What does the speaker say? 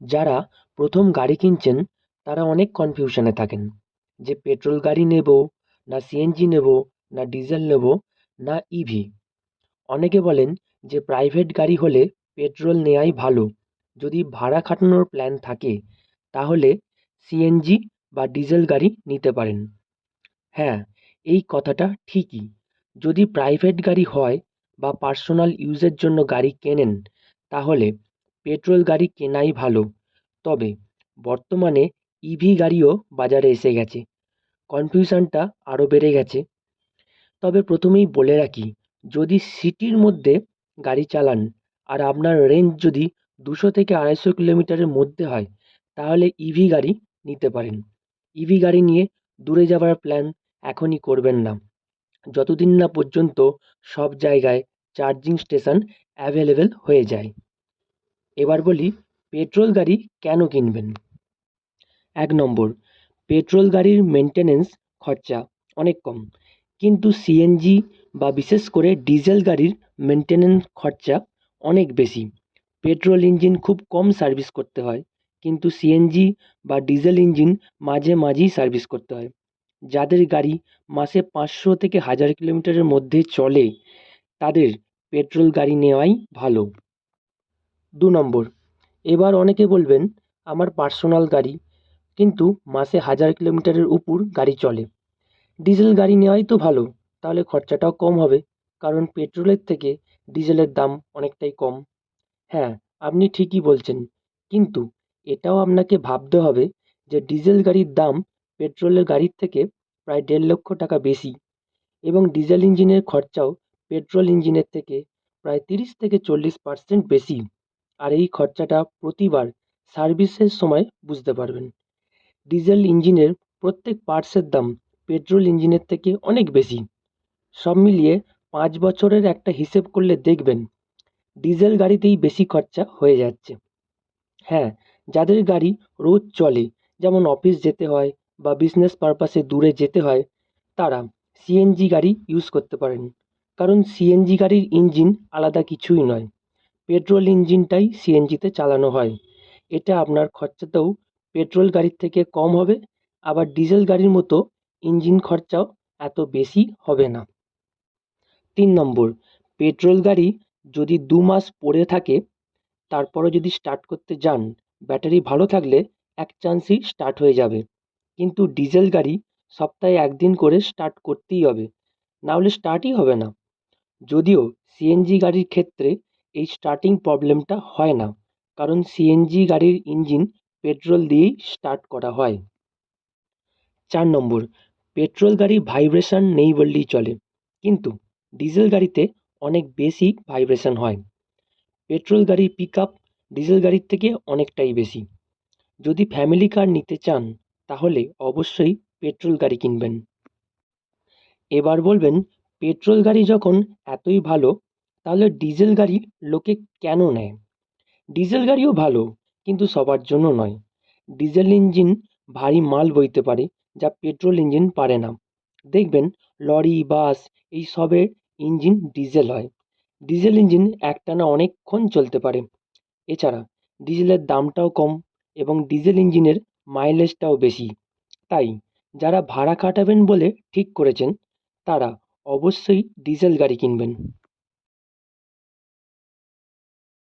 যারা প্রথম গাড়ি কিনছেন তারা অনেক কনফিউশনে থাকেন যে পেট্রোল গাড়ি নেব না সিএনজি নেব না ডিজেল নেব না ইভি। অনেকে বলেন যে প্রাইভেট গাড়ি হলে পেট্রোল নেওয়াই ভালো। যদি ভাড়া খাটানোর প্ল্যান থাকে তাহলে সিএনজি বা ডিজেল গাড়ি নিতে পারেন। হ্যাঁ, এই কথাটা ঠিকই। যদি প্রাইভেট গাড়ি হয় বা পার্সোনাল ইউজের জন্য গাড়ি কেনেন তাহলে পেট্রোল গাড়ি কেনাই ভালো। তবে বর্তমানে ইভি গাড়িও বাজারে এসে গেছে, কনফিউশনটা আরও বেড়ে গেছে। তবে প্রথমেই বলে রাখি, যদি সিটির মধ্যে গাড়ি চালান আর আপনার রেঞ্জ যদি 200 থেকে 250 কিলোমিটারের মধ্যে হয় তাহলে ইভি গাড়ি নিতে পারেন। ইভি গাড়ি নিয়ে দূরে যাওয়ার প্ল্যান এখনই করবেন না, যতদিন না পর্যন্ত সব জায়গায় চার্জিং স্টেশন অ্যাভেলেবেল হয়ে যায়। এবার বলি পেট্রোল গাড়ি কেন কিনবেন। 1 নম্বর, পেট্রোল গাড়ির মেনটেনেন্স খরচা অনেক কম, কিন্তু সিএনজি বা বিশেষ করে ডিজেল গাড়ির মেনটেনেন্স খরচা অনেক বেশি। পেট্রোল ইঞ্জিন খুব কম সার্ভিস করতে হয়, কিন্তু সিএনজি বা ডিজেল ইঞ্জিন মাঝে মাঝেই সার্ভিস করতে হয়। যাদের গাড়ি মাসে 500 থেকে 1000 কিলোমিটারের মধ্যে চলে তাদের পেট্রোল গাড়ি নেওয়াই ভালো। 2 নম্বর, এবার অনেকে বলবেন আমার পার্সোনাল গাড়ি, কিন্তু মাসে 1000 কিলোমিটারের উপর গাড়ি চলে, ডিজেল গাড়ি নেওয়াই তো ভালো। তাহলে খরচাটাও কম হবে, কারণ পেট্রোলের থেকে ডিজেলের দাম অনেকটাই কম। হ্যাঁ, আপনি ঠিকই বলছেন, কিন্তু এটাও আপনাকে ভাবতে হবে যে ডিজেল গাড়ির দাম পেট্রোলের গাড়ির থেকে প্রায় 1.5 লক্ষ টাকা বেশি, এবং ডিজেল ইঞ্জিনের খরচাও পেট্রোল ইঞ্জিনের থেকে প্রায় 30 থেকে 40% বেশি। আর এই খরচাটা প্রতিবার সার্ভিসের সময় বুঝতে পারবেন। ডিজেল ইঞ্জিনের প্রত্যেক পার্টসের দাম পেট্রোল ইঞ্জিনের থেকে অনেক বেশি। সব মিলিয়ে 5 বছরের একটা হিসেব করলে দেখবেন ডিজেল গাড়িতেই বেশি খরচা হয়ে যাচ্ছে। হ্যাঁ, যাদের গাড়ি রোজ চলে, যেমন অফিস যেতে হয় বা বিজনেস পারপাসে দূরে যেতে হয়, তারা সিএনজি গাড়ি ইউজ করতে পারেন, কারণ সিএনজি গাড়ির ইঞ্জিন আলাদা কিছুই নয়, পেট্রোল ইঞ্জিনটাই সিএনজিতে চালানো হয়। এটা আপনার খরচাতেও পেট্রোল গাড়ির থেকে কম হবে, আবার ডিজেল গাড়ির মতো ইঞ্জিন খরচাও এত বেশি হবে না। 3 নম্বর, পেট্রোল গাড়ি যদি 2 মাস পড়ে থাকে তারপরও যদি স্টার্ট করতে যান, ব্যাটারি ভালো থাকলে এক চান্সেই স্টার্ট হয়ে যাবে। কিন্তু ডিজেল গাড়ি সপ্তাহে একদিন করে স্টার্ট করতেই হবে, না হলে স্টার্টই হবে না। যদিও সিএনজি গাড়ির ক্ষেত্রে এই স্টার্টিং প্রবলেমটা হয় না, কারণ সিএনজি গাড়ির ইঞ্জিন পেট্রোল দিয়েই স্টার্ট করা হয়। 4 নম্বর, পেট্রোল গাড়ি ভাইব্রেশন নেই বললেই চলে, কিন্তু ডিজেল গাড়িতে অনেক বেশি ভাইব্রেশন হয়। পেট্রোল গাড়ির পিকআপ ডিজেল গাড়ির থেকে অনেকটাই বেশি। যদি ফ্যামিলি কার নিতে চান তাহলে অবশ্যই পেট্রোল গাড়ি কিনবেন। এবার বলবেন পেট্রোল গাড়ি যখন এতই ভালো তাহলে ডিজেল গাড়ি লোকে কেন নেয়। ডিজেল গাড়িও ভালো, কিন্তু সবার জন্য নয়। ডিজেল ইঞ্জিন ভারী মাল বইতে পারে, যা পেট্রোল ইঞ্জিন পারে না। দেখবেন লরি, বাস এইসবের ইঞ্জিন ডিজেল হয়। ডিজেল ইঞ্জিন একটানা অনেকক্ষণ চলতে পারে। এছাড়া ডিজেলের দামটাও কম এবং ডিজেল ইঞ্জিনের মাইলেজটাও বেশি। তাই যারা ভাড়া খাটাবেন বলে ঠিক করেছেন তারা অবশ্যই ডিজেল গাড়ি কিনবেন।